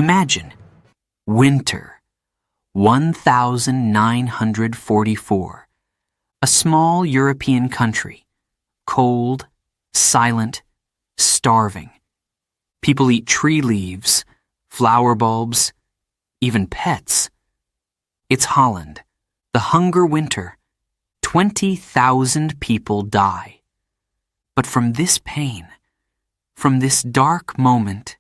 Imagine winter, 1944, a small European country, cold, silent, starving. People eat tree leaves, flower bulbs, even pets. It's Holland, the hunger winter. 20,000 people die. But from this pain, from this dark moment,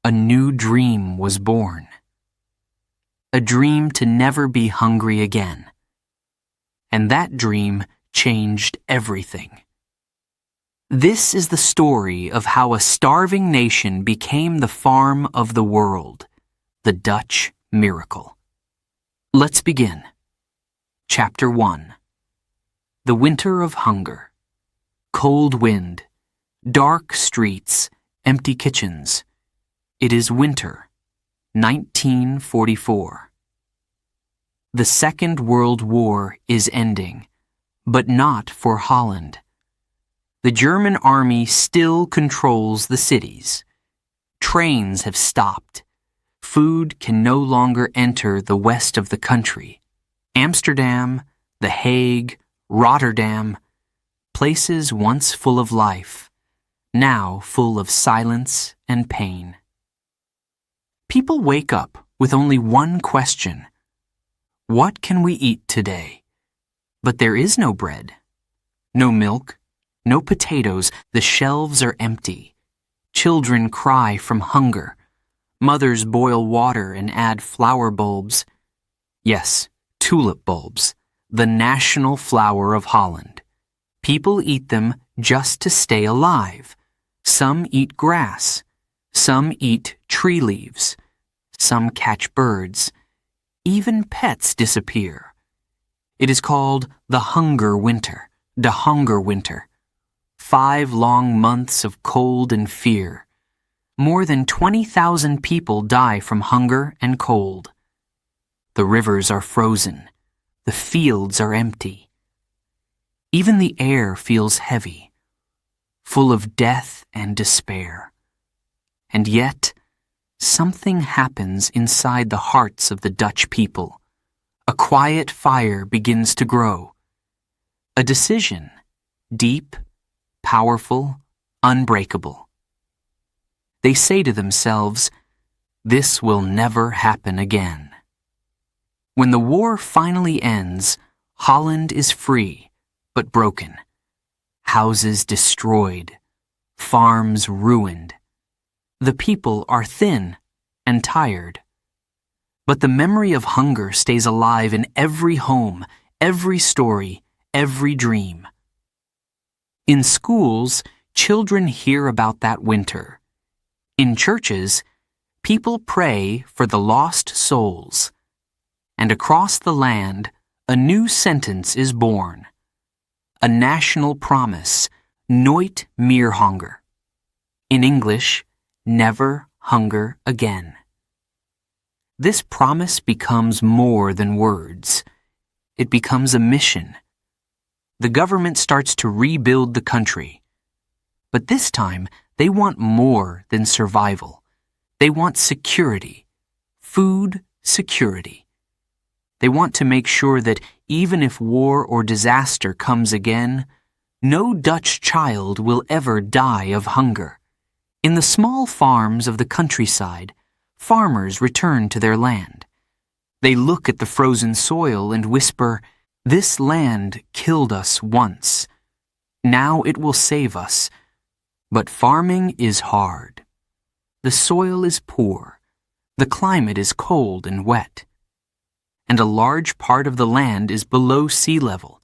a new dream was born. A dream to never be hungry again. And that dream changed everything. This is the story of how a starving nation became the farm of the world, the Dutch miracle. Let's begin. Chapter 1. The Winter of Hunger. Cold wind, dark streets, empty kitchens. It is winter, 1944. The Second World War is ending, but not for Holland. The German army still controls the cities. Trains have stopped. Food can no longer enter the west of the country. Amsterdam, The Hague, Rotterdam, places once full of life, now full of silence and pain. People wake up with only one question. What can we eat today? But there is no bread, no milk, no potatoes. The shelves are empty. Children cry from hunger. Mothers boil water and add flower bulbs. Yes, tulip bulbs, the national flower of Holland. People eat them just to stay alive. Some eat grass. Some eat tree leaves. Some catch birds. Even pets disappear. It is called the hunger winter, the hunger winter. 5 long months of cold and fear. More than 20,000 people die from hunger and cold. The rivers are frozen. The fields are empty. Even the air feels heavy, full of death and despair. And yet, something happens inside the hearts of the Dutch people. A quiet fire begins to grow. A decision, deep, powerful, unbreakable. They say to themselves, "This will never happen again." When the war finally ends, Holland is free, but broken. Houses destroyed, farms ruined. The people are thin and tired. But the memory of hunger stays alive in every home, every story, every dream. In schools, children hear about that winter. In churches, people pray for the lost souls. And across the land, a new sentence is born. A national promise, nooit meer honger. In English, never hunger again. This promise becomes more than words. It becomes a mission. The government starts to rebuild the country. But this time, they want more than survival. They want security, food security. They want to make sure that even if war or disaster comes again, no Dutch child will ever die of hunger. In the small farms of the countryside, farmers return to their land. They look at the frozen soil and whisper, "This land killed us once. Now it will save us." But farming is hard. The soil is poor. The climate is cold and wet. And a large part of the land is below sea level,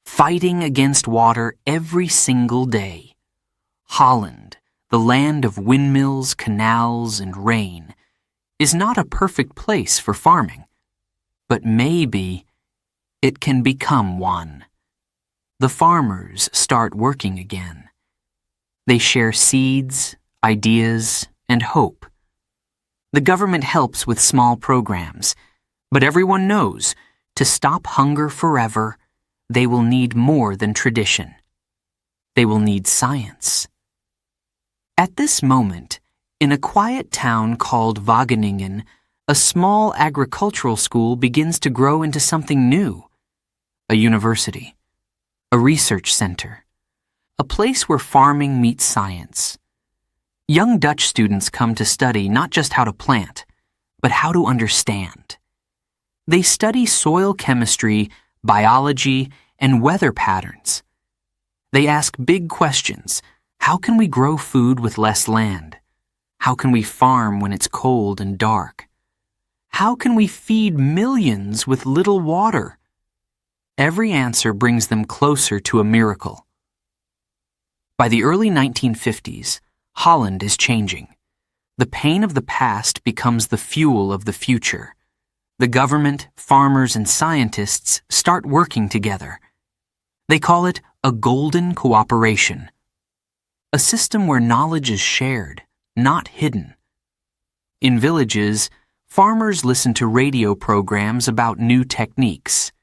fighting against water every single day. Holland, the land of windmills, canals, and rain, is not a perfect place for farming, but maybe it can become one. The farmers start working again. They share seeds, ideas, and hope. The government helps with small programs, but everyone knows to stop hunger forever, they will need more than tradition. They will need science. At this moment, In a quiet town called Wageningen, a small agricultural school begins to grow into something new. A university, a research center, a place where farming meets science. Young Dutch students come to study not just how to plant, but how to understand. They study soil chemistry, biology, and weather patterns. They ask big questions. How can we grow food with less land? How can we farm when it's cold and dark? How can we feed millions with little water? Every answer brings them closer to a miracle. By the early 1950s, Holland is changing. The pain of the past becomes the fuel of the future. The government, farmers, and scientists start working together. They call it a golden cooperation, a system where knowledge is shared, not hidden. In villages, farmers listen to radio programs about new techniques.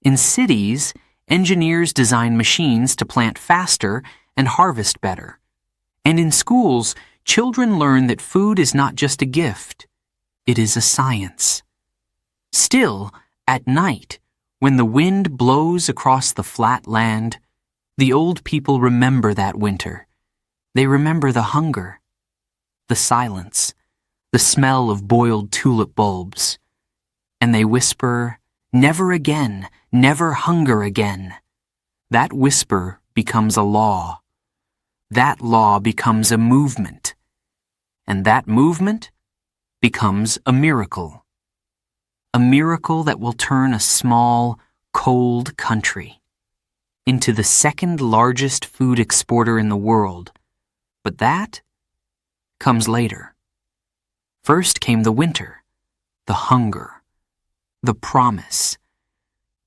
In cities, engineers design machines to plant faster and harvest better. And in schools, children learn that food is not just a gift, it is a science. Still, at night, when the wind blows across the flat land, the old people remember that winter. They remember the hunger, the silence, the smell of boiled tulip bulbs. And they whisper, "Never again, never hunger again." That whisper becomes a law. That law becomes a movement. And that movement becomes a miracle. A miracle that will turn a small, cold country into the second largest food exporter in the world. But that comes later. First came the winter, the hunger, the promise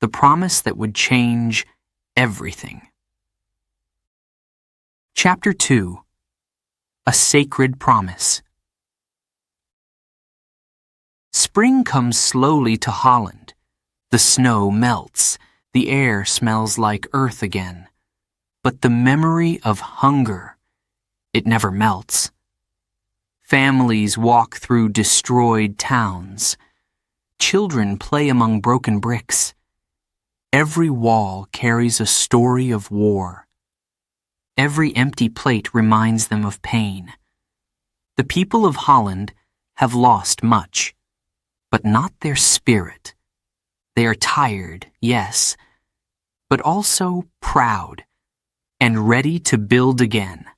that would change everything. Chapter 2. A Sacred Promise. Spring comes slowly to Holland. The snow melts. The air smells like earth again. But the memory of hunger, it never melts. Families walk through destroyed towns. Children play among broken bricks. Every wall carries a story of war. Every empty plate reminds them of pain. The people of Holland have lost much, but not their spirit. They are tired, yes, but also proud and ready to build again.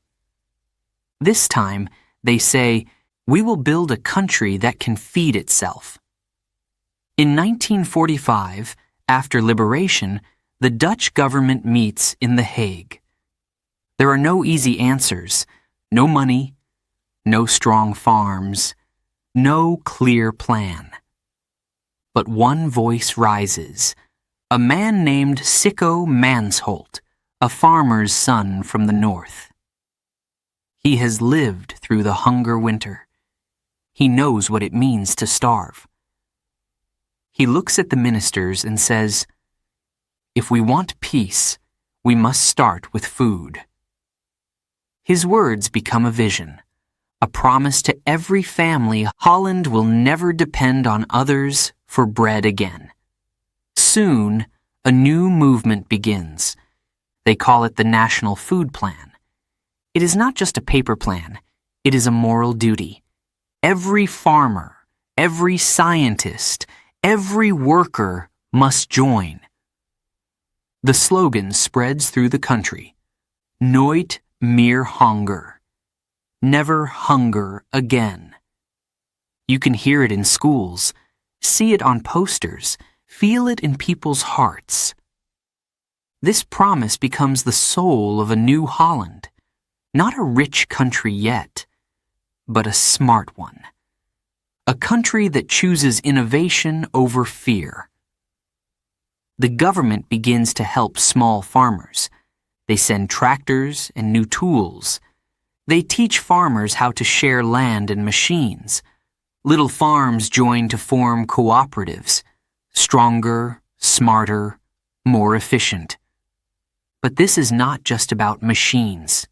This time, they say, "We will build a country that can feed itself." In 1945, after liberation, the Dutch government meets in The Hague. There are no easy answers, no money, no strong farms, no clear plan. But one voice rises, a man named Sicko Mansholt, a farmer's son from the north. He has lived through the hunger winter. He knows what it means to starve. He looks at the ministers and says, "If we want peace, we must start with food." His words become a vision, a promise to every family Holland will never depend on others for bread again. Soon, a new movement begins. They call it the National Food Plan. It is not just a paper plan, it is a moral duty. Every farmer, every scientist, every worker must join. The slogan spreads through the country. Nooit meer honger. Never hunger again. You can hear it in schools, see it on posters, feel it in people's hearts. This promise becomes the soul of a new Holland. Not a rich country yet, but a smart one. A country that chooses innovation over fear. The government begins to help small farmers. They send tractors and new tools. They teach farmers how to share land and machines. Little farms join to form cooperatives. Stronger, smarter, more efficient. But this is not just about machines.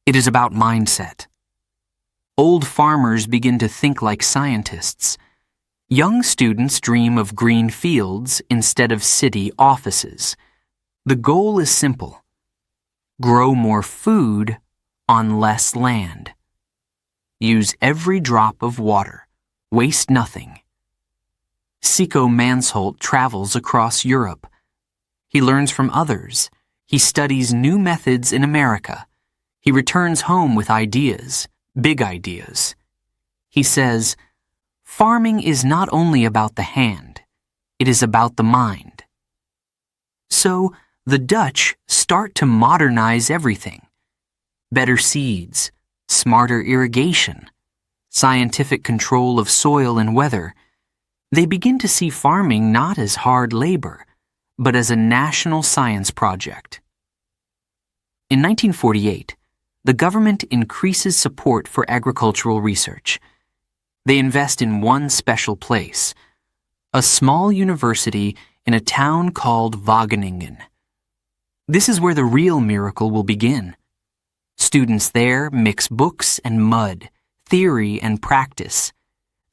It is about mindset. Old farmers begin to think like scientists. Young students dream of green fields instead of city offices. The goal is simple: grow more food on less land. Use every drop of water. Waste nothing. Siko Mansholt travels across Europe. He learns from others. He studies new methods in America. He returns home with ideas, big ideas. He says, "Farming is not only about the hand, it is about the mind." So, the Dutch start to modernize everything. Better seeds, smarter irrigation, scientific control of soil and weather. They begin to see farming not as hard labor, but as a national science project. In 1948, the government increases support for agricultural research. They invest in one special place, a small university in a town called Wageningen. This is where the real miracle will begin. Students there mix books and mud, theory and practice.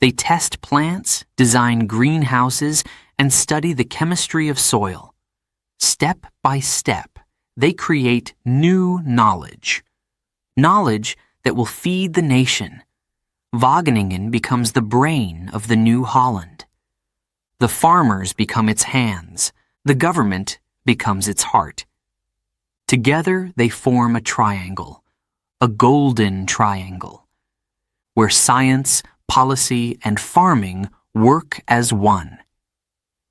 They test plants, design greenhouses, and study the chemistry of soil. Step by step, they create new knowledge. Knowledge that will feed the nation. Wageningen becomes the brain of the new Holland. The farmers become its hands. The government becomes its heart. Together they form a triangle, a golden triangle, where science, policy, and farming work as one.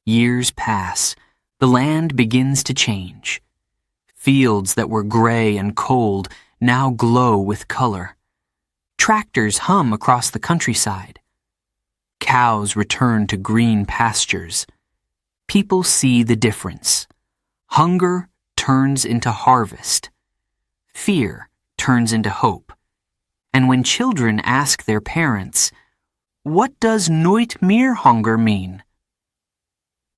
Years pass. The land begins to change. Fields that were gray and cold now glow with color. Tractors hum across the countryside. Cows return to green pastures. People see the difference. Hunger turns into harvest. Fear turns into hope. And when children ask their parents, "What does nooit meer hunger mean?"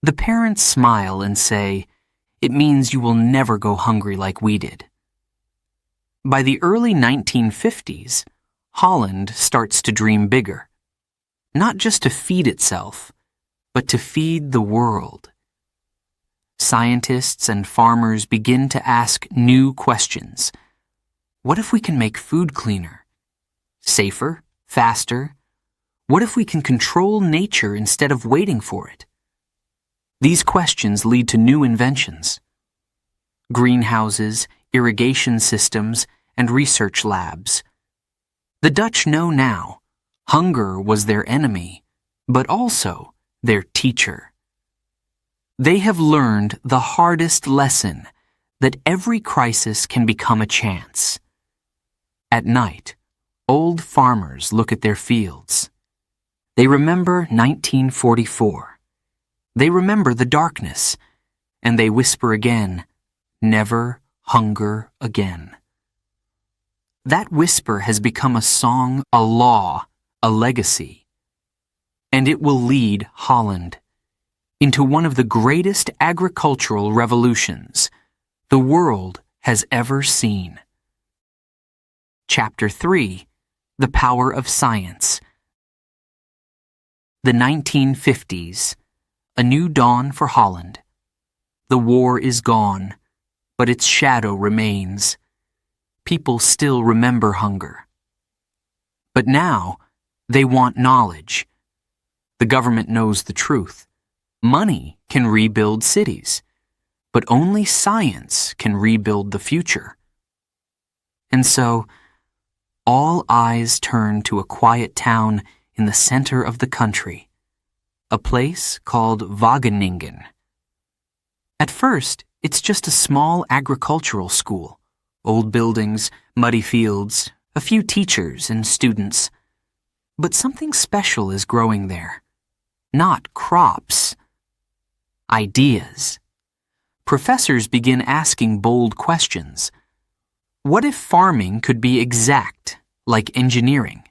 the parents smile and say, "It means you will never go hungry like we did." By the early 1950s, Holland starts to dream bigger. Not just to feed itself, but to feed the world. Scientists and farmers begin to ask new questions. What if we can make food cleaner? Safer? Faster? What if we can control nature instead of waiting for it? These questions lead to new inventions. Greenhouses, irrigation systems, and research labs. The Dutch know now, hunger was their enemy, but also their teacher. They have learned the hardest lesson, that every crisis can become a chance. At night, old farmers look at their fields. They remember 1944. They remember the darkness, and they whisper again, "Never hunger again." That whisper has become a song, a law, a legacy. And it will lead Holland into one of the greatest agricultural revolutions the world has ever seen. Chapter 3: The Power of Science. The 1950s. A new dawn for Holland. The war is gone, but its shadow remains. People still remember hunger. But now, they want knowledge. The government knows the truth. Money can rebuild cities, but only science can rebuild the future. And so, all eyes turn to a quiet town in the center of the country, a place called Wageningen. At first, it's just a small agricultural school. Old buildings, muddy fields, a few teachers and students. But something special is growing there. Not crops. Ideas. Professors begin asking bold questions. What if farming could be exact, like engineering?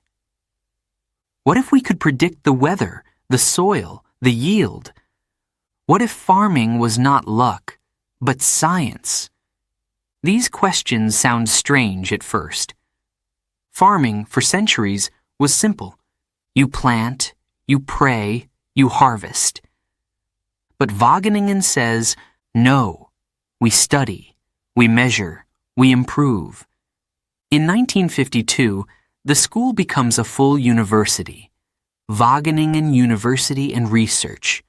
What if we could predict the weather, the soil, the yield? What if farming was not luck, but science? These questions sound strange at first. Farming, for centuries, was simple. You plant, you pray, you harvest. But Wageningen says, no, we study, we measure, we improve. In 1952, the school becomes a full university, Wageningen University and Research.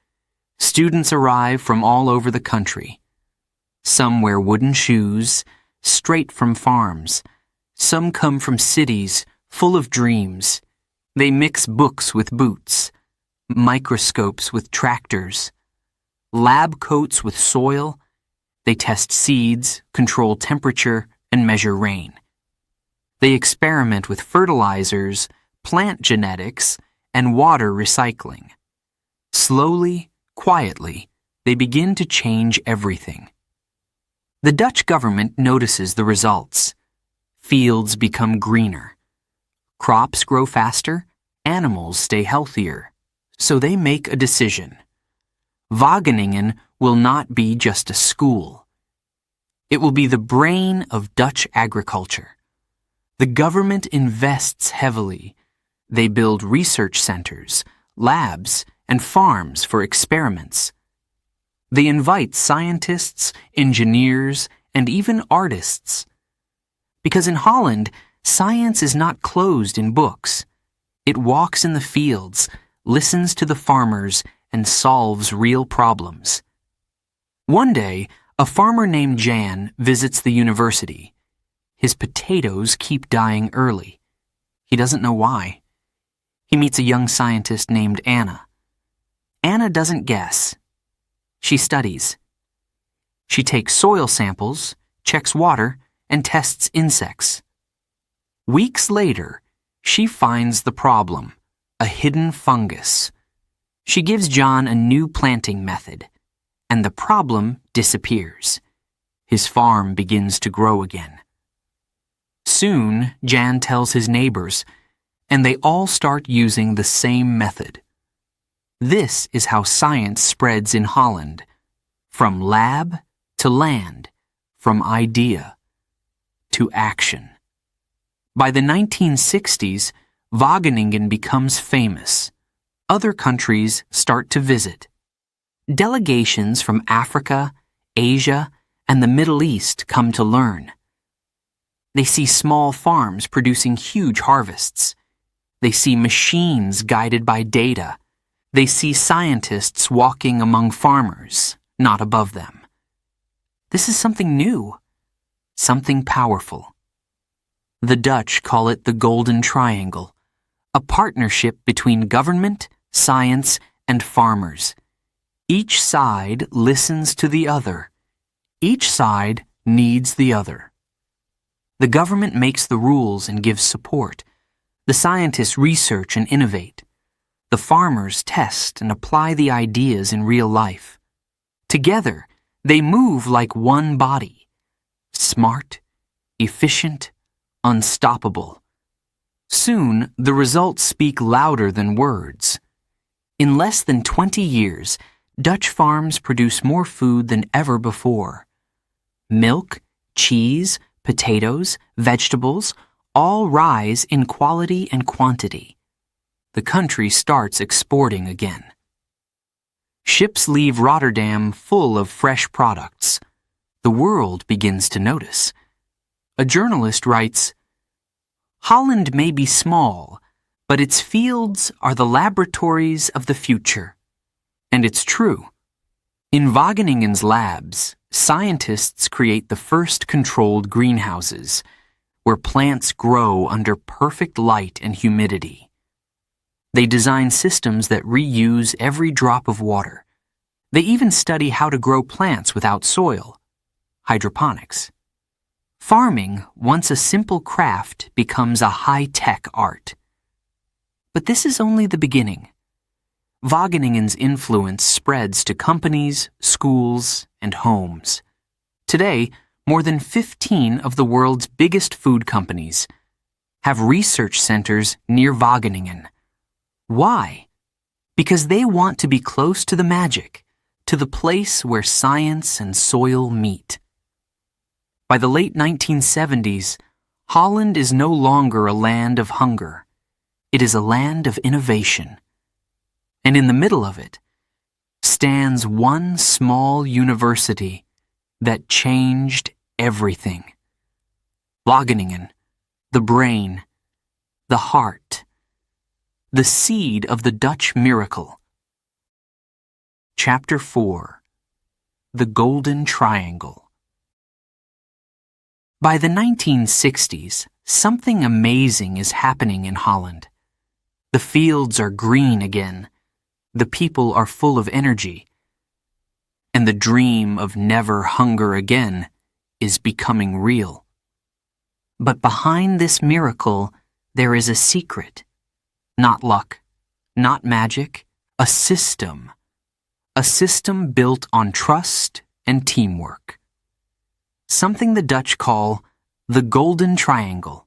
Students arrive from all over the country. Some wear wooden shoes, straight from farms. Some come from cities full of dreams. They mix books with boots, microscopes with tractors, lab coats with soil. They test seeds, control temperature, and measure rain. They experiment with fertilizers, plant genetics, and water recycling. Slowly, quietly, they begin to change everything. The Dutch government notices the results. Fields become greener. Crops grow faster, animals stay healthier. So they make a decision. Wageningen will not be just a school. It will be the brain of Dutch agriculture. The government invests heavily. They build research centers, labs, and farms for experiments. They invite scientists, engineers, and even artists. Because in Holland, science is not closed in books. It walks in the fields, listens to the farmers, and solves real problems. One day, a farmer named Jan visits the university. His potatoes keep dying early. He doesn't know why. He meets a young scientist named Anna. Anna doesn't guess. She studies. She takes soil samples, checks water, and tests insects. Weeks later, she finds the problem, a hidden fungus. She gives John a new planting method, and the problem disappears. His farm begins to grow again. Soon, Jan tells his neighbors, and they all start using the same method. This is how science spreads in Holland, from lab to land, from idea to action. By the 1960s, Wageningen becomes famous. Other countries start to visit. Delegations from Africa, Asia, and the Middle East come to learn. They see small farms producing huge harvests. They see machines guided by data. They see scientists walking among farmers, not above them. This is something new, something powerful. The Dutch call it the Golden Triangle, a partnership between government, science, and farmers. Each side listens to the other. Each side needs the other. The government makes the rules and gives support. The scientists research and innovate. The farmers test and apply the ideas in real life. Together, they move like one body. Smart, efficient, unstoppable. Soon, the results speak louder than words. In less than 20 years, Dutch farms produce more food than ever before. Milk, cheese, potatoes, vegetables, all rise in quality and quantity. The country starts exporting again. Ships leave Rotterdam full of fresh products. The world begins to notice. A journalist writes, "Holland may be small, but its fields are the laboratories of the future." And it's true. In Wageningen's labs, scientists create the first controlled greenhouses, where plants grow under perfect light and humidity. They design systems that reuse every drop of water. They even study how to grow plants without soil, hydroponics. Farming, once a simple craft, becomes a high-tech art. But this is only the beginning. Wageningen's influence spreads to companies, schools, and homes. Today, more than 15 of the world's biggest food companies have research centers near Wageningen. Why? Because they want to be close to the magic, to the place where science and soil meet. By the late 1970s, Holland is no longer a land of hunger. It is a land of innovation. And in the middle of it stands one small university that changed everything. Wageningen, the brain, the heart, the seed of the Dutch miracle. Chapter 4. The Golden Triangle. By the 1960s, something amazing is happening in Holland. The fields are green again. The people are full of energy. And the dream of never hunger again is becoming real. But behind this miracle, there is a secret. Not luck, not magic, a system. A system built on trust and teamwork. Something the Dutch call the Golden Triangle.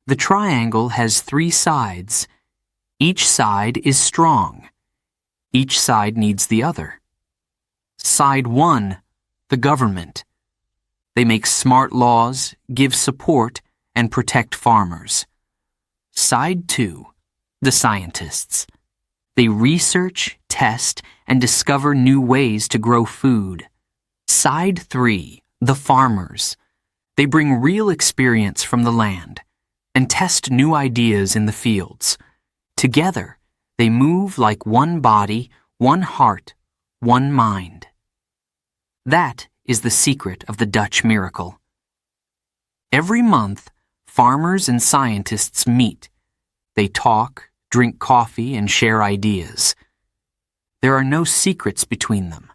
The triangle has 3 sides. Each side is strong. Each side needs the other. Side 1, the government. They make smart laws, give support, and protect farmers. Side 2, the scientists. They research, test, and discover new ways to grow food. Side 3, the farmers. They bring real experience from the land and test new ideas in the fields. Together, they move like one body, one heart, one mind. That is the secret of the Dutch miracle. Every month, farmers and scientists meet. They talk, drink coffee, and share ideas. There are no secrets between them.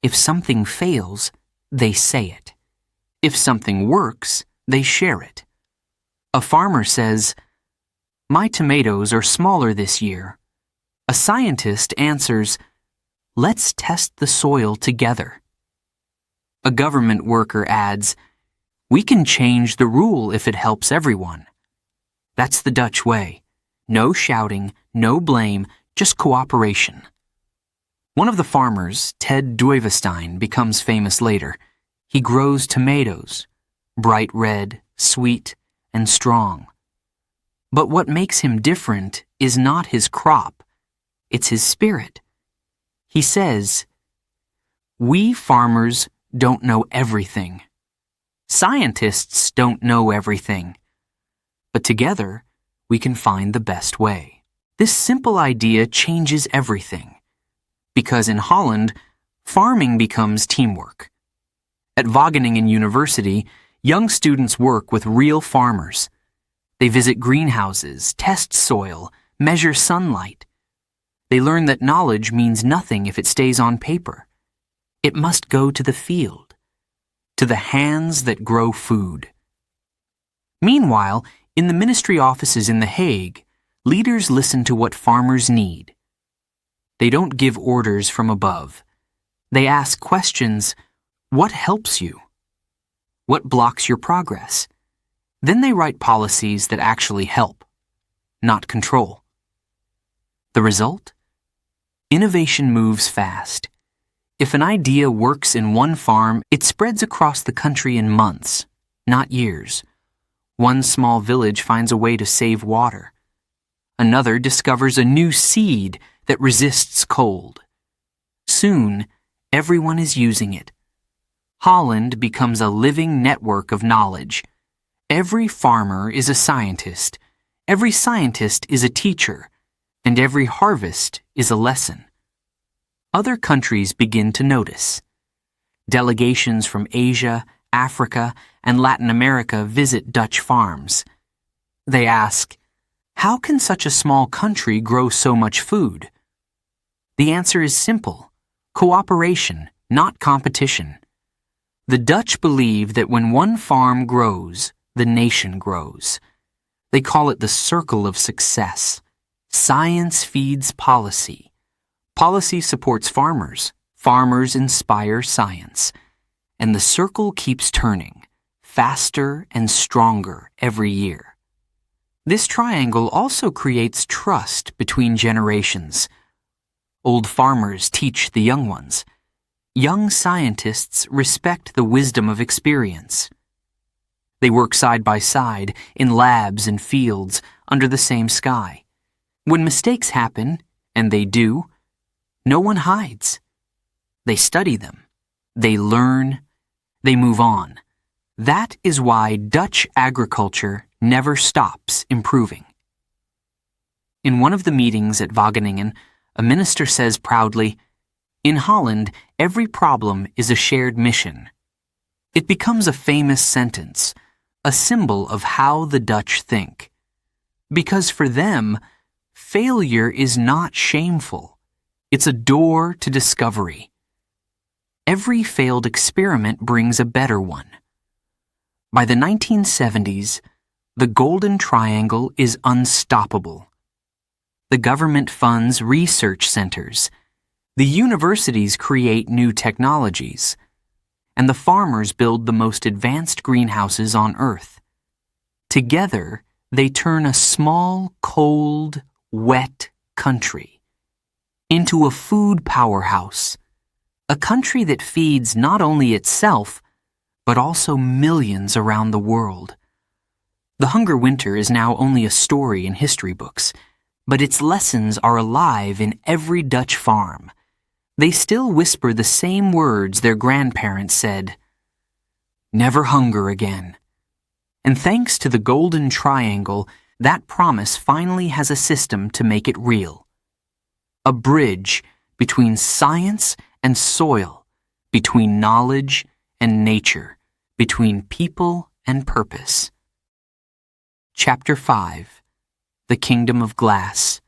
If something fails, they say it. If something works, they share it. A farmer says, "My tomatoes are smaller this year." A scientist answers, "Let's test the soil together." A government worker adds, "We can change the rule if it helps everyone." That's the Dutch way. No shouting, no blame, just cooperation. One of the farmers, Ted Duivestein, becomes famous later. He grows tomatoes, bright red, sweet, and strong. But what makes him different is not his crop, it's his spirit. He says, "We farmers don't know everything. Scientists don't know everything. But together, we can find the best way." This simple idea changes everything. Because in Holland, farming becomes teamwork. At Wageningen University, young students work with real farmers. They visit greenhouses, test soil, measure sunlight. They learn that knowledge means nothing if it stays on paper. It must go to the field, to the hands that grow food. Meanwhile, in the ministry offices in The Hague, leaders listen to what farmers need. They don't give orders from above. They ask questions, what helps you? What blocks your progress? Then they write policies that actually help, not control. The result? Innovation moves fast. If an idea works in one farm, it spreads across the country in months, not years. One small village finds a way to save water. Another discovers a new seed that resists cold. Soon, everyone is using it. Holland becomes a living network of knowledge. Every farmer is a scientist, every scientist is a teacher, and every harvest is a lesson. Other countries begin to notice. Delegations from Asia, Africa, and Latin America visit Dutch farms. They ask, how can such a small country grow so much food? The answer is simple: cooperation, not competition. The Dutch believe that when one farm grows, the nation grows. They call it the circle of success. Science feeds policy. Policy supports farmers. Farmers inspire science. And the circle keeps turning, faster and stronger every year. This triangle also creates trust between generations. Old farmers teach the young ones. Young scientists respect the wisdom of experience. They work side by side, in labs and fields, under the same sky. When mistakes happen, and they do, no one hides. They study them. They learn. They move on. That is why Dutch agriculture never stops improving. In one of the meetings at Wageningen, a minister says proudly, "In Holland, every problem is a shared mission." It becomes a famous sentence, a symbol of how the Dutch think. Because for them, failure is not shameful. It's a door to discovery. Every failed experiment brings a better one. By the 1970s, the Golden Triangle is unstoppable. The government funds research centers. The universities create new technologies. And the farmers build the most advanced greenhouses on Earth. Together, they turn a small, cold, wet country into a food powerhouse, a country that feeds not only itself, but also millions around the world. The Hunger Winter is now only a story in history books, but its lessons are alive in every Dutch farm. They still whisper the same words their grandparents said, "Never hunger again." And thanks to the Golden Triangle, that promise finally has a system to make it real. A bridge between science and soil, between knowledge and nature, between people and purpose. Chapter 5. The Kingdom of Glass.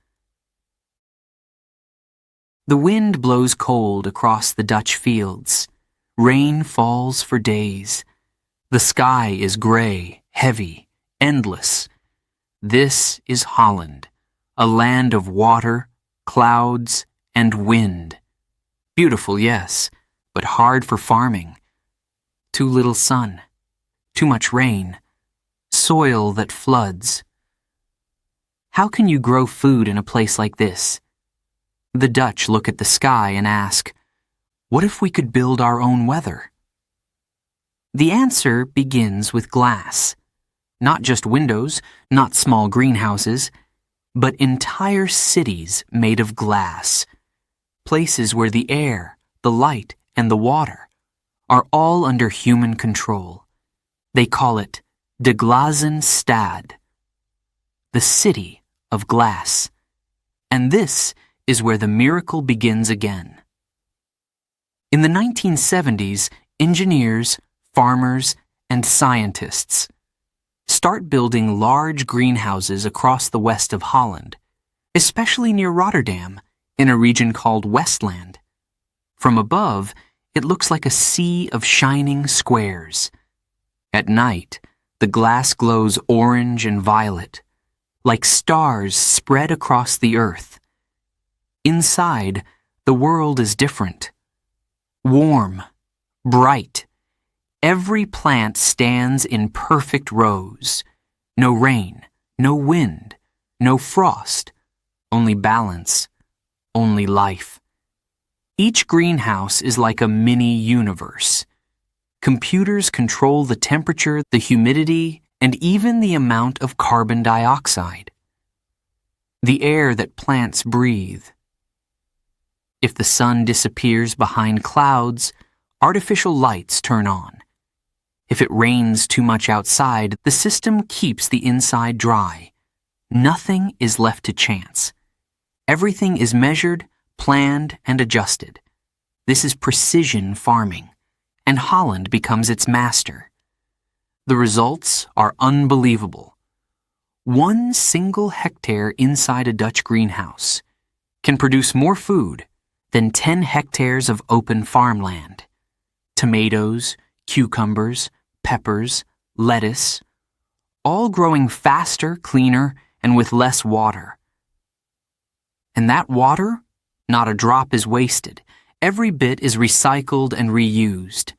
The wind blows cold across the Dutch fields. Rain falls for days. The sky is gray, heavy, endless. This is Holland, a land of water, clouds, and wind. Beautiful, yes, but hard for farming. Too little sun, too much rain, soil that floods. How can you grow food in a place like this? The Dutch look at the sky and ask, what if we could build our own weather? The answer begins with glass. Not just windows, not small greenhouses, but entire cities made of glass. Places where the air, the light, and the water are all under human control. They call it De Glazen Stad, the city of glass. And this is where the miracle begins again. In the 1970s, engineers, farmers, and scientists start building large greenhouses across the west of Holland, especially near Rotterdam, in a region called Westland. From above, it looks like a sea of shining squares. At night, the glass glows orange and violet, like stars spread across the earth. Inside, the world is different. Warm, bright. Every plant stands in perfect rows. No rain, no wind, no frost, only balance, only life. Each greenhouse is like a mini universe. Computers control the temperature, the humidity, and even the amount of carbon dioxide. The air that plants breathe. If the sun disappears behind clouds, artificial lights turn on. If it rains too much outside, the system keeps the inside dry. Nothing is left to chance. Everything is measured, planned, and adjusted. This is precision farming, and Holland becomes its master. The results are unbelievable. 1 single hectare inside a Dutch greenhouse can produce more food than 10 hectares of open farmland. Tomatoes, cucumbers, peppers, lettuce, all growing faster, cleaner, and with less water. And that water, not a drop is wasted. Every bit is recycled and reused.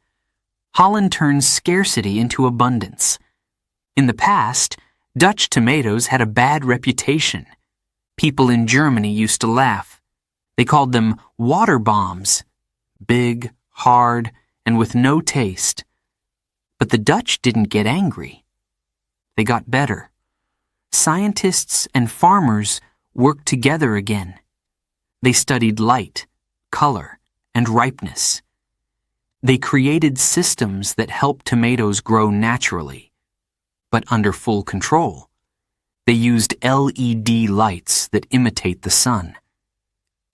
Holland turns scarcity into abundance. In the past, Dutch tomatoes had a bad reputation. People in Germany used to laugh. They called them water bombs, big, hard, and with no taste. But the Dutch didn't get angry. They got better. Scientists and farmers worked together again. They studied light, color, and ripeness. They created systems that help tomatoes grow naturally, but under full control. They used LED lights that imitate the sun.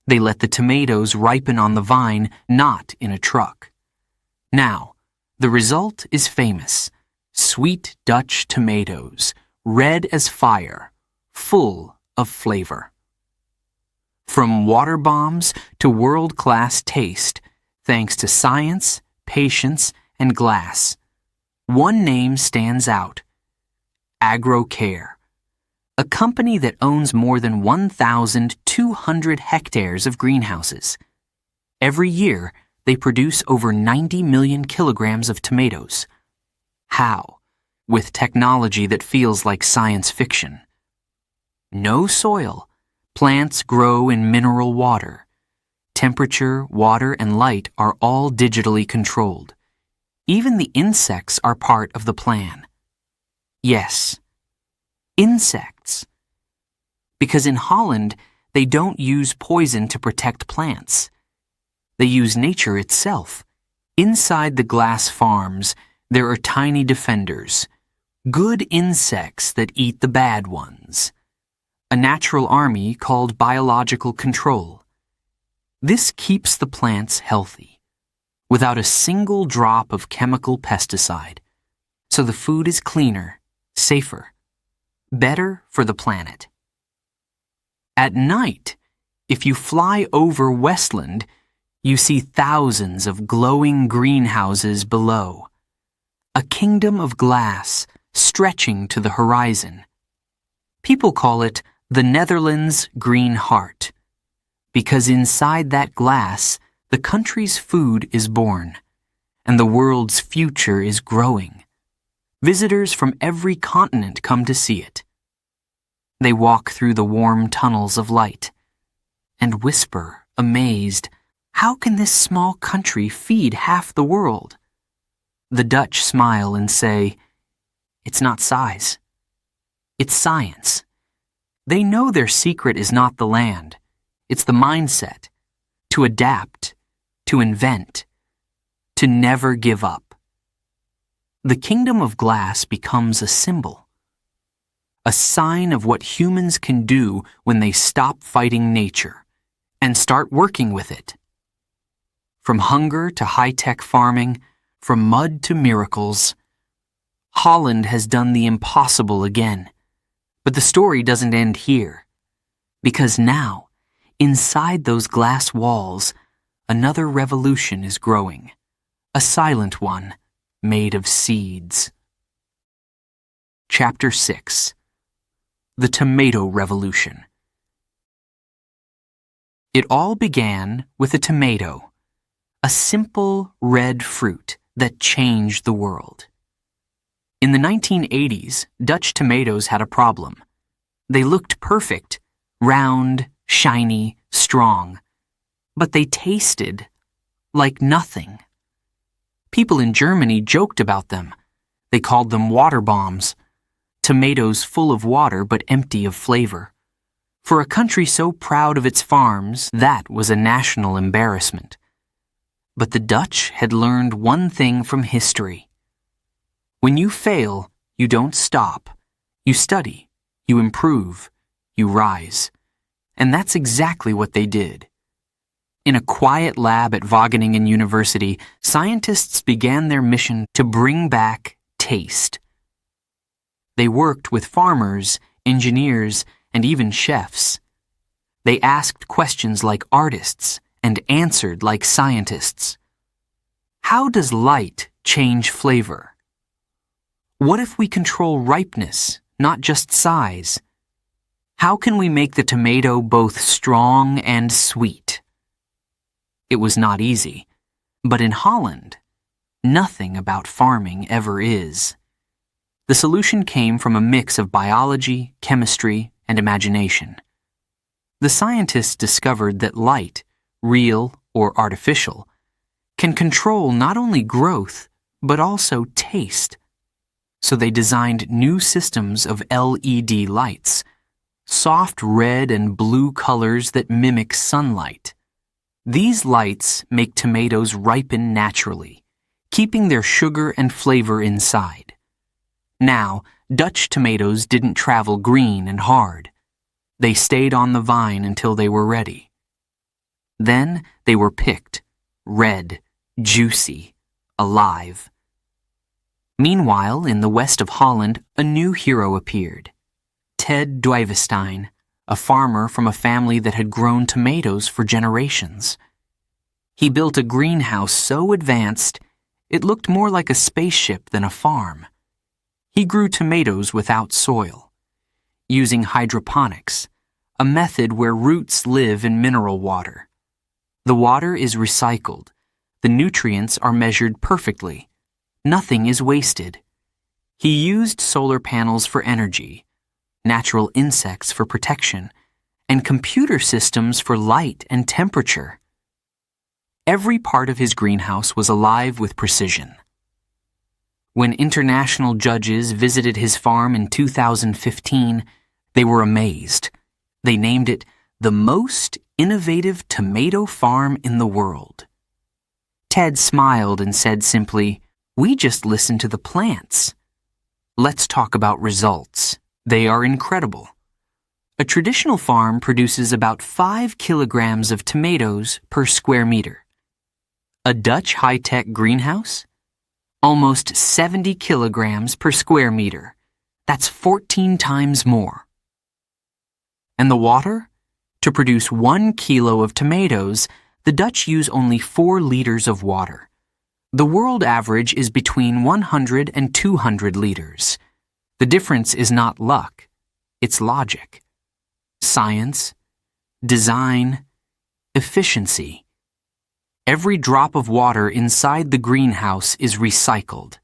They let the tomatoes ripen on the vine, not in a truck. Now, the result is famous. Sweet Dutch tomatoes, red as fire, full of flavor. From water bombs to world-class taste, thanks to science, patience, and glass. One name stands out: AgroCare, a company that owns more than 1,200 hectares of greenhouses. Every year, they produce over 90 million kilograms of tomatoes. How? With technology that feels like science fiction. No soil. Plants grow in mineral water. Temperature, water, and light are all digitally controlled. Even the insects are part of the plan. Yes, insects. Because in Holland, they don't use poison to protect plants. They use nature itself. Inside the glass farms, there are tiny defenders, good insects that eat the bad ones. A natural army called biological control. This keeps the plants healthy, without a single drop of chemical pesticide, so the food is cleaner, safer, better for the planet. At night, if you fly over Westland, you see thousands of glowing greenhouses below. A kingdom of glass stretching to the horizon. People call it the Netherlands' Green Heart, because inside that glass, the country's food is born, and the world's future is growing. Visitors from every continent come to see it. They walk through the warm tunnels of light and whisper, amazed, "How can this small country feed half the world?" The Dutch smile and say, "It's not size. It's science." They know their secret is not the land. It's the mindset. To adapt, to invent, to never give up. The kingdom of glass becomes a symbol. A sign of what humans can do when they stop fighting nature and start working with it. From hunger to high-tech farming, from mud to miracles, Holland has done the impossible again. But the story doesn't end here. Because now, inside those glass walls, another revolution is growing. A silent one, made of seeds. Chapter 6. The Tomato Revolution. It all began with a tomato, a simple red fruit that changed the world. In the 1980s, Dutch tomatoes had a problem. They looked perfect, round, shiny, strong, but they tasted like nothing. People in Germany joked about them. They called them water bombs, tomatoes full of water but empty of flavor. For a country so proud of its farms, that was a national embarrassment. But the Dutch had learned one thing from history. When you fail, you don't stop. You study, you improve, you rise. And that's exactly what they did. In a quiet lab at Wageningen University, scientists began their mission to bring back taste. They worked with farmers, engineers, and even chefs. They asked questions like artists and answered like scientists. How does light change flavor? What if we control ripeness, not just size? How can we make the tomato both strong and sweet? It was not easy, but in Holland, nothing about farming ever is. The solution came from a mix of biology, chemistry, and imagination. The scientists discovered that light, real or artificial, can control not only growth, but also taste. So they designed new systems of LED lights, soft red and blue colors that mimic sunlight. These lights make tomatoes ripen naturally, keeping their sugar and flavor inside. Now, Dutch tomatoes didn't travel green and hard. They stayed on the vine until they were ready. Then they were picked, red, juicy, alive. Meanwhile, in the west of Holland, a new hero appeared. Ted Duyvestein, a farmer from a family that had grown tomatoes for generations. He built a greenhouse so advanced, it looked more like a spaceship than a farm. He grew tomatoes without soil, using hydroponics, a method where roots live in mineral water. The water is recycled. The nutrients are measured perfectly. Nothing is wasted. He used solar panels for energy, natural insects for protection, and computer systems for light and temperature. Every part of his greenhouse was alive with precision. When international judges visited his farm in 2015, they were amazed. They named it the most innovative tomato farm in the world. Ted smiled and said simply, "We just listened to the plants. Let's talk about results. They are incredible." A traditional farm produces about 5 kilograms of tomatoes per square meter. A Dutch high-tech greenhouse? Almost 70 kilograms per square meter. That's 14 times more. And the water? To produce 1 kilo of tomatoes, the Dutch use only 4 liters of water. The world average is between 100 and 200 liters. The difference is not luck, it's logic. Science, design, efficiency. Every drop of water inside the greenhouse is recycled.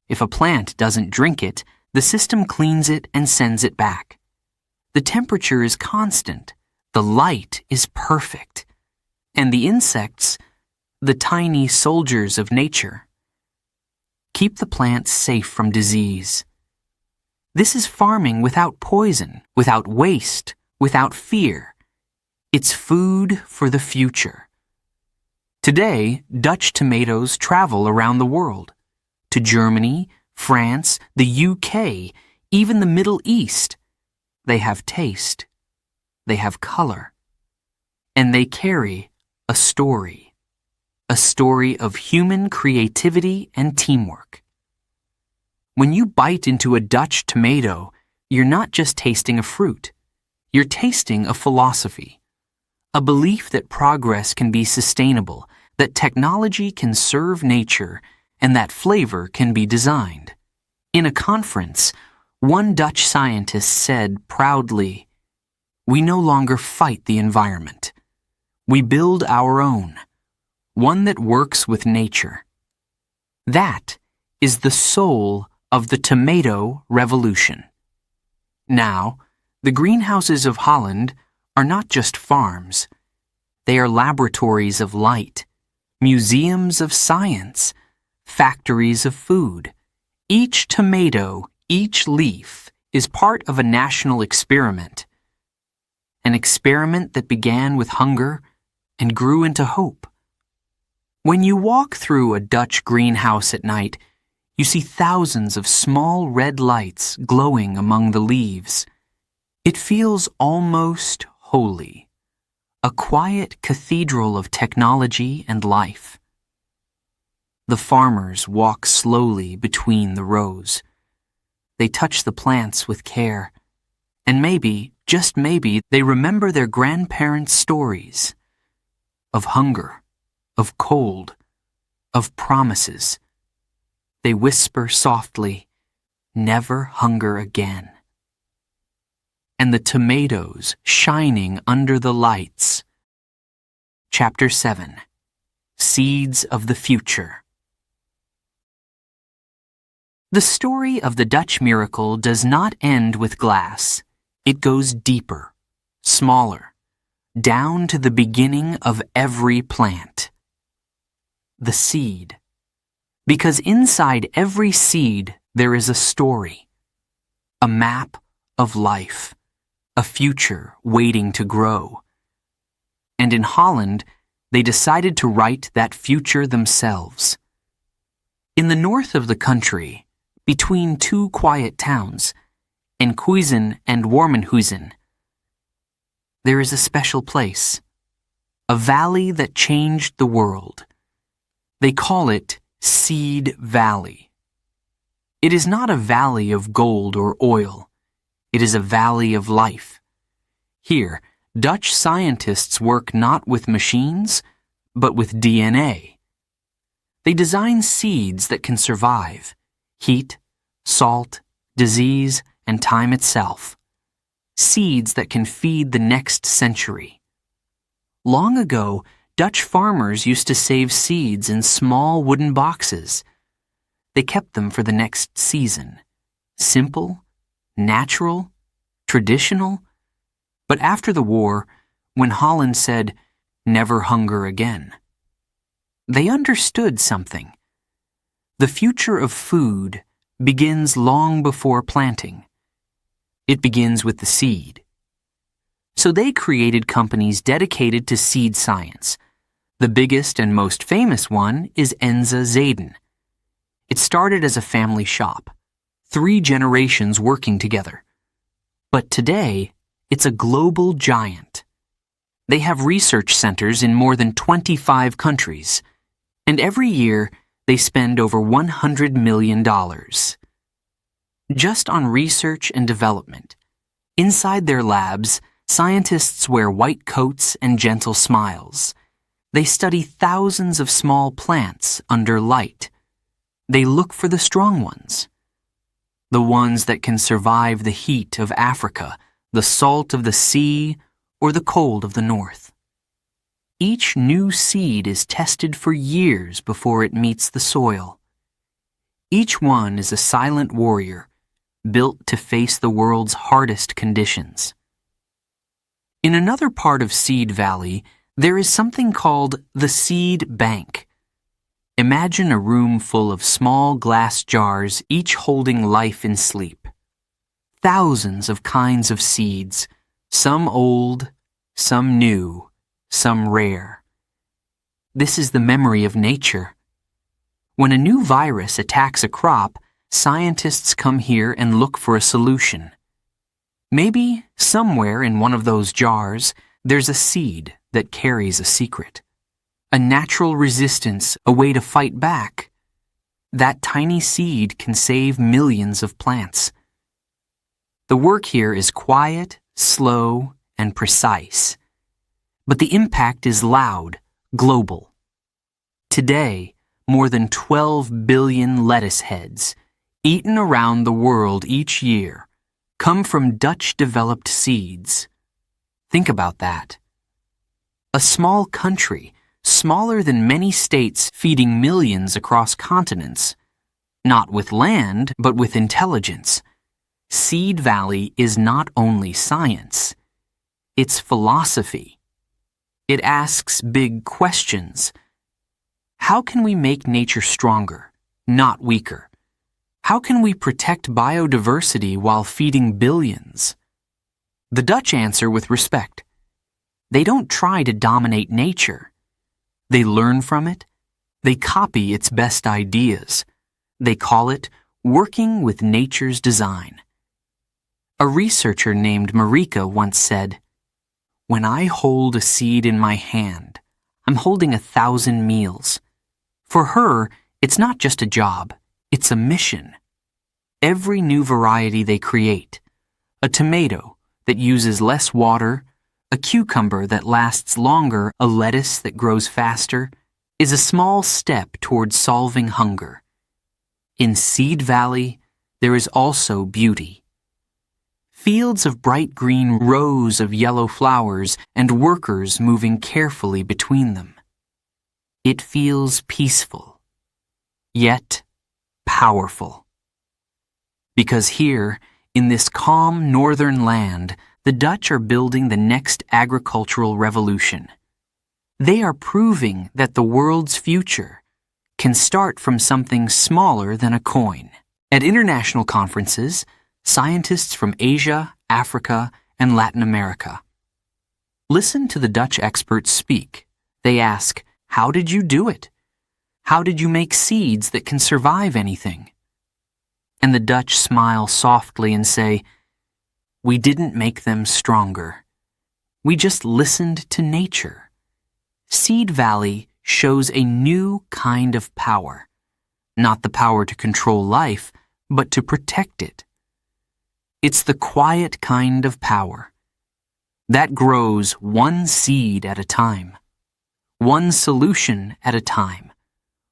If a plant doesn't drink it, the system cleans it and sends it back. The temperature is constant. The light is perfect. And the insects, the tiny soldiers of nature, keep the plants safe from disease. This is farming without poison, without waste, without fear. It's food for the future. Today, Dutch tomatoes travel around the world, to Germany, France, the UK, even the Middle East. They have taste, they have color, and they carry a story of human creativity and teamwork. When you bite into a Dutch tomato, you're not just tasting a fruit, you're tasting a philosophy, a belief that progress can be sustainable, that technology can serve nature, and that flavor can be designed. In a conference, one Dutch scientist said proudly, "We no longer fight the environment. We build our own, one that works with nature." That is the soul of the tomato revolution. Now, the greenhouses of Holland are not just farms. They are laboratories of light, museums of science, factories of food. Each tomato, each leaf, is part of a national experiment. An experiment that began with hunger and grew into hope. When you walk through a Dutch greenhouse at night, you see thousands of small red lights glowing among the leaves. It feels almost holy. A quiet cathedral of technology and life. The farmers walk slowly between the rows. They touch the plants with care, and maybe, just maybe, they remember their grandparents' stories of hunger, of cold, of promises. They whisper softly, "Never hunger again." And the tomatoes shining under the lights. Chapter 7. Seeds of the Future. The story of the Dutch miracle does not end with glass. It goes deeper, smaller, down to the beginning of every plant. The seed. Because inside every seed, there is a story, a map of life, a future waiting to grow. And in Holland, they decided to write that future themselves. In the north of the country, between two quiet towns, Enkhuizen and Wormenhuizen, there is a special place, a valley that changed the world. They call it Seed Valley. It is not a valley of gold or oil. It is a valley of life. Here, Dutch scientists work not with machines, but with DNA. They design seeds that can survive heat, salt, disease, and time itself. Seeds that can feed the next century. Long ago, Dutch farmers used to save seeds in small wooden boxes. They kept them for the next season. Simple, natural, traditional. But after the war, when Holland said, "Never hunger again," they understood something. The future of food begins long before planting. It begins with the seed. So they created companies dedicated to seed science. The biggest and most famous one is Enza Zayden. It started as a family shop, 3 generations working together. But today, it's a global giant. They have research centers in more than 25 countries, and every year they spend over $100 million. Just on research and development. Inside their labs, scientists wear white coats and gentle smiles. They study thousands of small plants under light. They look for the strong ones. The ones that can survive the heat of Africa, the salt of the sea, or the cold of the north. Each new seed is tested for years before it meets the soil. Each one is a silent warrior, built to face the world's hardest conditions. In another part of Seed Valley, there is something called the seed bank. Imagine a room full of small glass jars, each holding life in sleep. Thousands of kinds of seeds, some old, some new, some rare. This is the memory of nature. When a new virus attacks a crop, scientists come here and look for a solution. Maybe somewhere in one of those jars, there's a seed that carries a secret. A natural resistance, a way to fight back. That tiny seed can save millions of plants. The work here is quiet, slow, and precise. But the impact is loud, global. Today, more than 12 billion lettuce heads, eaten around the world each year, come from Dutch-developed seeds. Think about that. A small country, smaller than many states feeding millions across continents. Not with land, but with intelligence. Seed Valley is not only science. It's philosophy. It asks big questions. How can we make nature stronger, not weaker? How can we protect biodiversity while feeding billions? The Dutch answer with respect. They don't try to dominate nature. They learn from it. They copy its best ideas. They call it working with nature's design. A researcher named Marika once said, "When I hold a seed in my hand, I'm holding 1,000 meals." For her, it's not just a job, it's a mission. Every new variety they create, a tomato that uses less water, a cucumber that lasts longer, a lettuce that grows faster, is a small step toward solving hunger. In Seed Valley, there is also beauty. Fields of bright green, rows of yellow flowers, and workers moving carefully between them. It feels peaceful, yet powerful. Because here, in this calm northern land, the Dutch are building the next agricultural revolution. They are proving that the world's future can start from something smaller than a coin. At international conferences, scientists from Asia, Africa, and Latin America listen to the Dutch experts speak. They ask, "How did you do it? How did you make seeds that can survive anything?" And the Dutch smile softly and say, "We didn't make them stronger. We just listened to nature." Seed Valley shows a new kind of power. Not the power to control life, but to protect it. It's the quiet kind of power that grows one seed at a time, one solution at a time,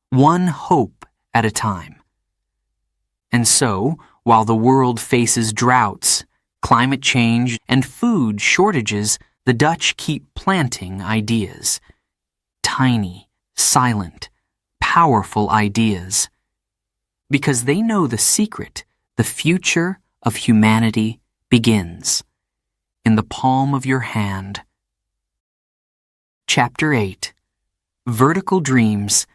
one hope at a time. And so, while the world faces droughts, climate change, and food shortages, the Dutch keep planting ideas. Tiny, silent, powerful ideas. Because they know the secret, the future of humanity begins in the palm of your hand. Chapter 8. Vertical Dreams.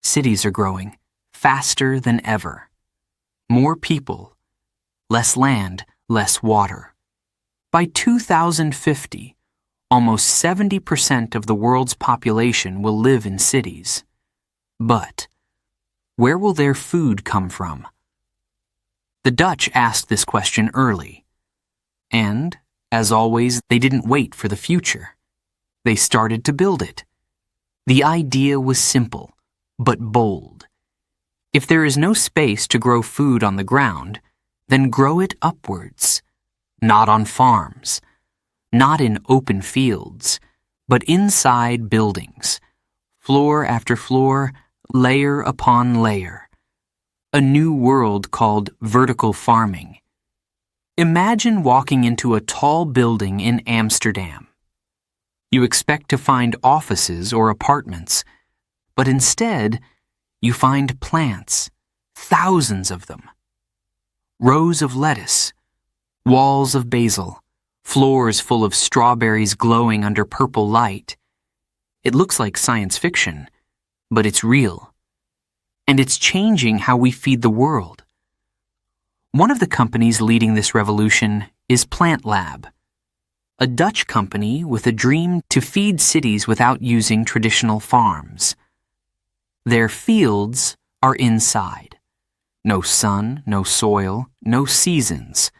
Cities are growing faster than ever. More people, less land, less water. By 2050, almost 70% of the world's population will live in cities. But where will their food come from? The Dutch asked this question early. And, as always, they didn't wait for the future. They started to build it. The idea was simple, but bold. If there is no space to grow food on the ground, then grow it upwards. Not on farms, not in open fields, but inside buildings, floor after floor, layer upon layer. A new world called vertical farming. Imagine walking into a tall building in Amsterdam. You expect to find offices or apartments, but instead, you find plants, thousands of them. Rows of lettuce, walls of basil, floors full of strawberries glowing under purple light. It looks like science fiction, but it's real. And it's changing how we feed the world. One of the companies leading this revolution is Plant Lab, a Dutch company with a dream to feed cities without using traditional farms. Their fields are inside. No sun, no soil, no seasons,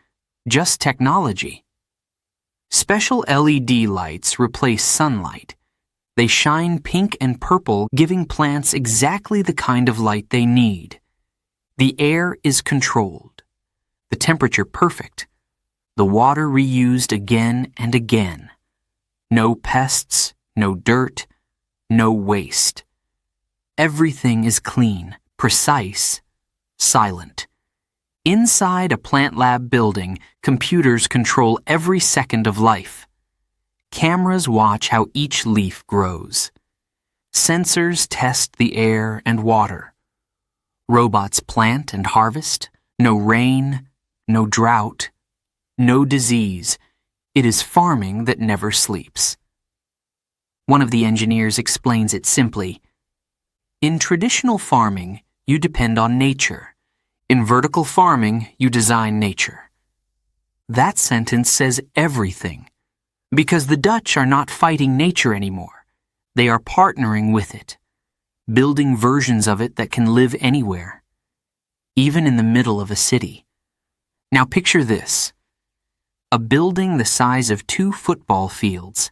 just technology. Special LED lights replace sunlight. They shine pink and purple, giving plants exactly the kind of light they need. The air is controlled, the temperature perfect, the water reused again and again. No pests, no dirt, no waste. Everything is clean, precise, silent. Inside a Plant Lab building, computers control every second of life. Cameras watch how each leaf grows. Sensors test the air and water. Robots plant and harvest. No rain, no drought, no disease. It is farming that never sleeps. One of the engineers explains it simply. In traditional farming, you depend on nature. In vertical farming, you design nature. That sentence says everything. Because the Dutch are not fighting nature anymore. They are partnering with it, building versions of it that can live anywhere, even in the middle of a city. Now picture this. A building the size of 2 football fields.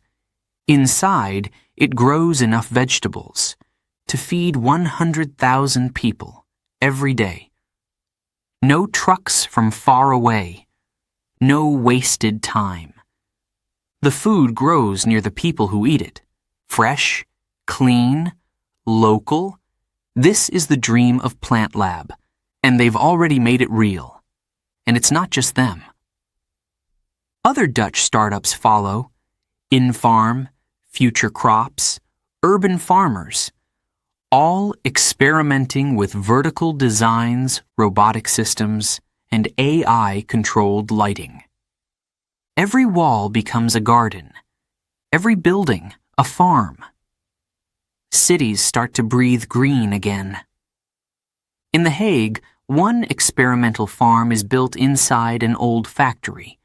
Inside, it grows enough vegetables to feed 100,000 people every day. No trucks from far away. No wasted time. The food grows near the people who eat it. Fresh, clean, local. This is the dream of Plant Lab, and they've already made it real. And it's not just them. Other Dutch startups follow. InFarm, Future Crops, Urban Farmers. All experimenting with vertical designs, robotic systems, and AI-controlled lighting. Every wall becomes a garden. Every building, a farm. Cities start to breathe green again. In The Hague, one experimental farm is built inside an old factory.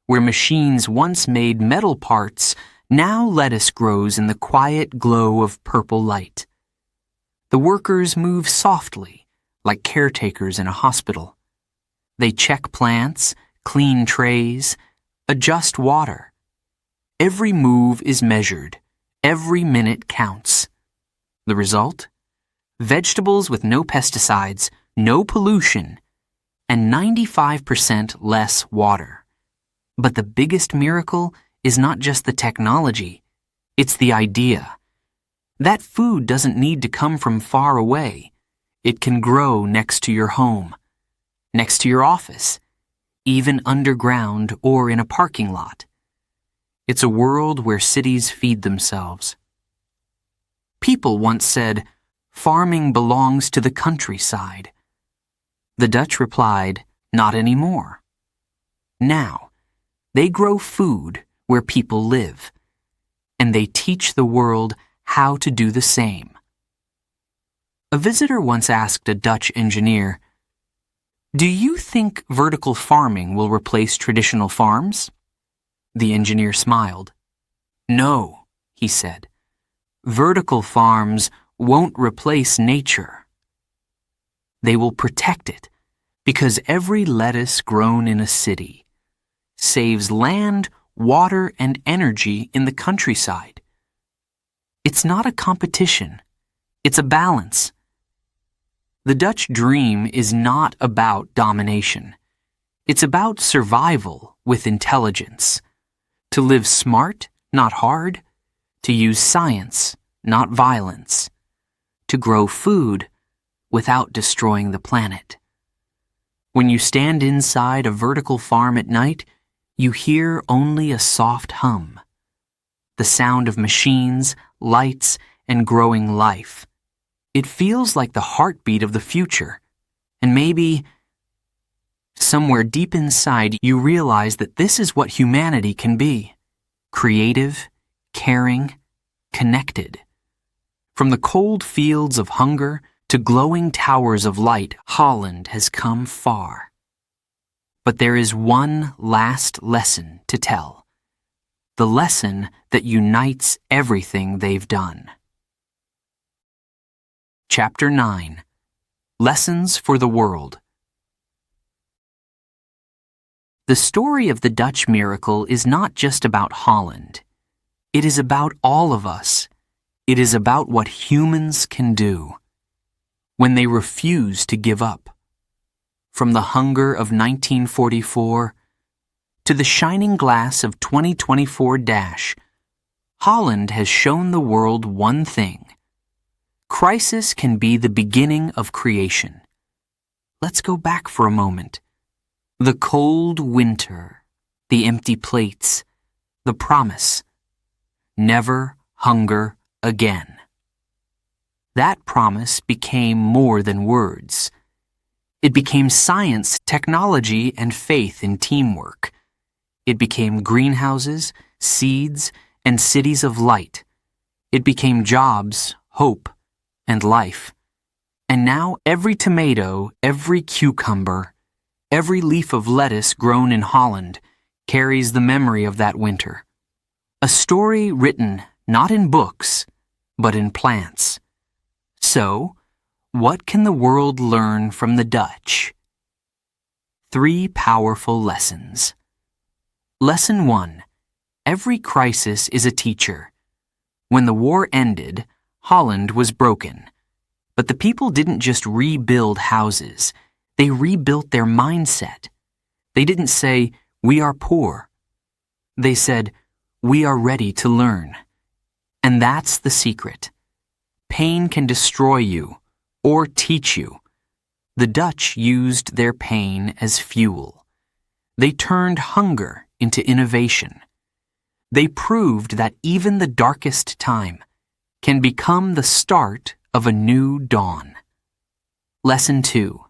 Where machines once made metal parts, now lettuce grows in the quiet glow of purple light. The workers move softly, like caretakers in a hospital. They check plants, clean trays, adjust water. Every move is measured. Every minute counts. The result? Vegetables with no pesticides, no pollution, and 95% less water. But the biggest miracle is not just the technology, it's the idea. That food doesn't need to come from far away. It can grow next to your home, next to your office, even underground or in a parking lot. It's a world where cities feed themselves. People once said, "Farming belongs to the countryside." The Dutch replied, "Not anymore." Now, they grow food where people live, and they teach the world how to do the same. A visitor once asked a Dutch engineer, "Do you think vertical farming will replace traditional farms?" The engineer smiled. "No," he said. "Vertical farms won't replace nature. They will protect it, because every lettuce grown in a city saves land, water, and energy in the countryside. It's not a competition. It's a balance. The Dutch dream is not about domination. It's about survival with intelligence. To live smart, not hard. To use science, not violence. To grow food without destroying the planet. When you stand inside a vertical farm at night, you hear only a soft hum. The sound of machines, lights, and growing life. It feels like the heartbeat of the future. And maybe, somewhere deep inside, you realize that this is what humanity can be. Creative, caring, connected. From the cold fields of hunger to glowing towers of light, Holland has come far. But there is one last lesson to tell. The lesson that unites everything they've done. Chapter 9. Lessons for the World. The story of the Dutch miracle is not just about Holland. It is about all of us. It is about what humans can do when they refuse to give up. From the hunger of 1944 to the shining glass of 2024, Holland has shown the world one thing. Crisis can be the beginning of creation. Let's go back for a moment. The cold winter, the empty plates, the promise. Never hunger again. That promise became more than words. It became science, technology, and faith in teamwork. It became greenhouses, seeds, and cities of light. It became jobs, hope, and life. And now every tomato, every cucumber, every leaf of lettuce grown in Holland carries the memory of that winter. A story written not in books, but in plants. So, what can the world learn from the Dutch? 3 powerful lessons. Lesson 1. Every crisis is a teacher. When the war ended, Holland was broken. But the people didn't just rebuild houses. They rebuilt their mindset. They didn't say, "We are poor." They said, "We are ready to learn." And that's the secret. Pain can destroy you or teach you. The Dutch used their pain as fuel. They turned hunger into innovation. They proved that even the darkest time can become the start of a new dawn. Lesson 2.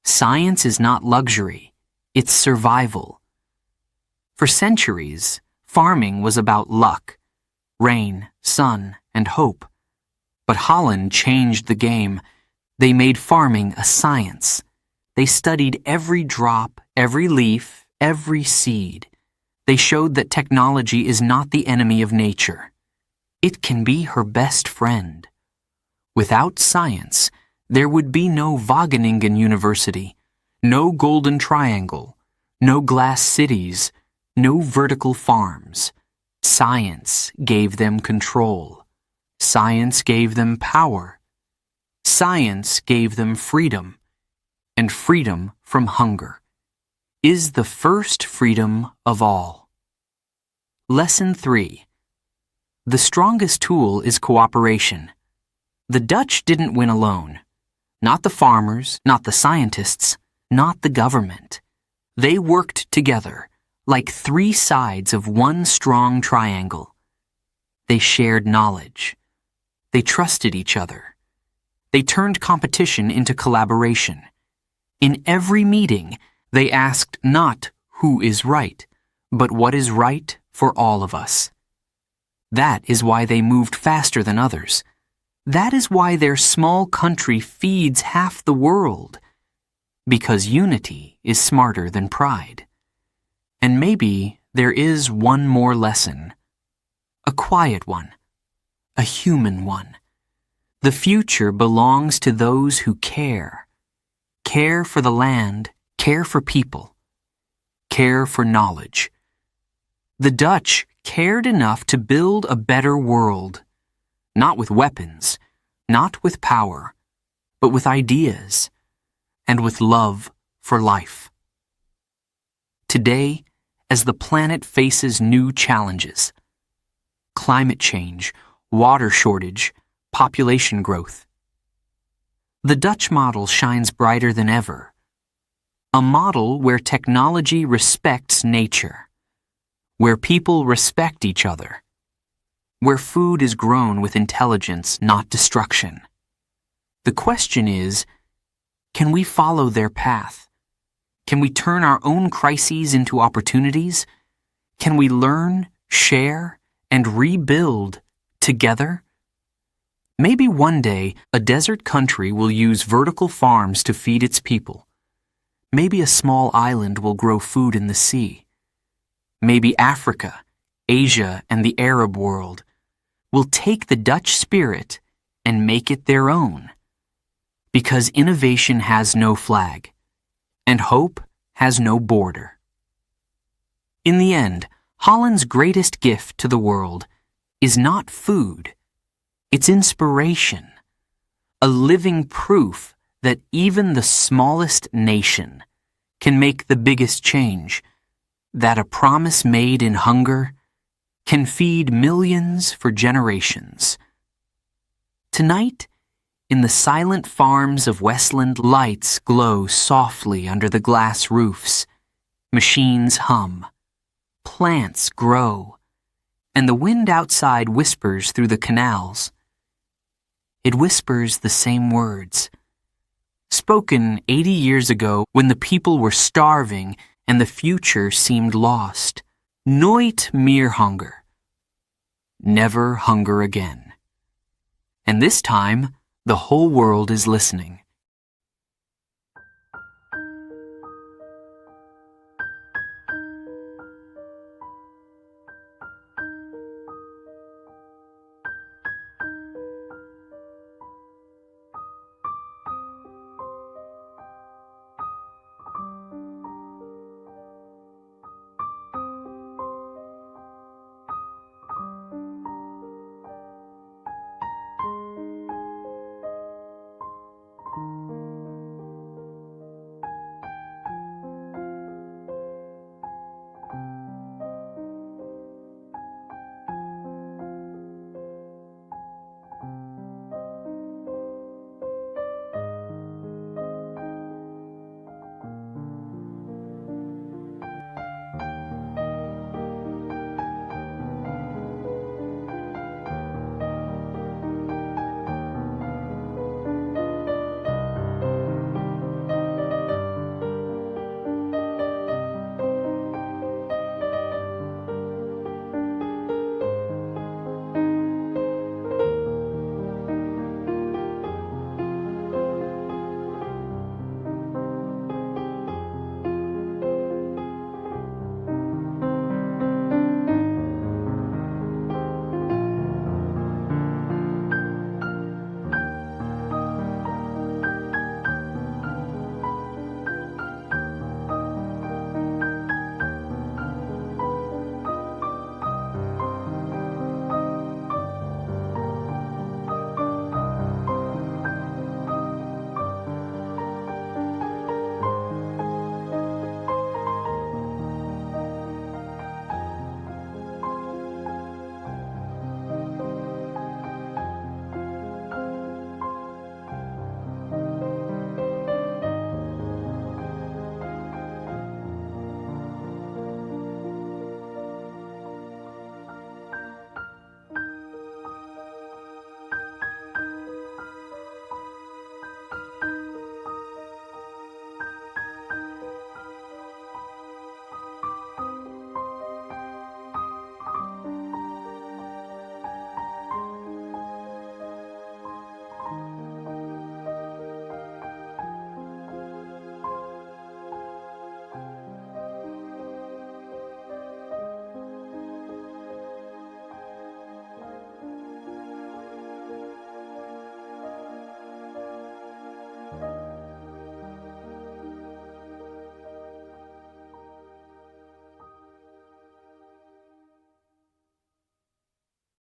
Science is not luxury, it's survival. For centuries, farming was about luck, rain, sun, and hope. But Holland changed the game. They made farming a science. They studied every drop, every leaf, every seed. They showed that technology is not the enemy of nature. It can be her best friend. Without science, there would be no Wageningen University, no Golden Triangle, no glass cities, no vertical farms. Science gave them control. Science gave them power. Science gave them freedom, and freedom from hunger is the first freedom of all. Lesson 3. The strongest tool is cooperation. The Dutch didn't win alone. Not the farmers, not the scientists, not the government. They worked together, like three sides of one strong triangle. They shared knowledge. They trusted each other. They turned competition into collaboration. In every meeting, they asked not who is right, but what is right for all of us. That is why they moved faster than others. That is why their small country feeds half the world. Because unity is smarter than pride. And maybe there is one more lesson. A quiet one. A human one. The future belongs to those who care. Care for the land, care for people. Care for knowledge. The Dutch cared enough to build a better world. Not with weapons, not with power, but with ideas, and with love for life. Today, as the planet faces new challenges, climate change, water shortage, population growth, the Dutch model shines brighter than ever. A model where technology respects nature, where people respect each other, where food is grown with intelligence, not destruction. The question is, can we follow their path? Can we turn our own crises into opportunities? Can we learn, share, and rebuild together? Maybe one day a desert country will use vertical farms to feed its people. Maybe a small island will grow food in the sea. Maybe Africa, Asia, and the Arab world will take the Dutch spirit and make it their own. Because innovation has no flag, and hope has no border. In the end, Holland's greatest gift to the world is not food, it's inspiration, a living proof that even the smallest nation can make the biggest change, that a promise made in hunger can feed millions for generations. Tonight, in the silent farms of Westland, lights glow softly under the glass roofs, machines hum, plants grow, and the wind outside whispers through the canals. It whispers the same words, spoken 80 years ago when the people were starving and the future seemed lost. Nooit meer hunger. Never hunger again. And this time, the whole world is listening.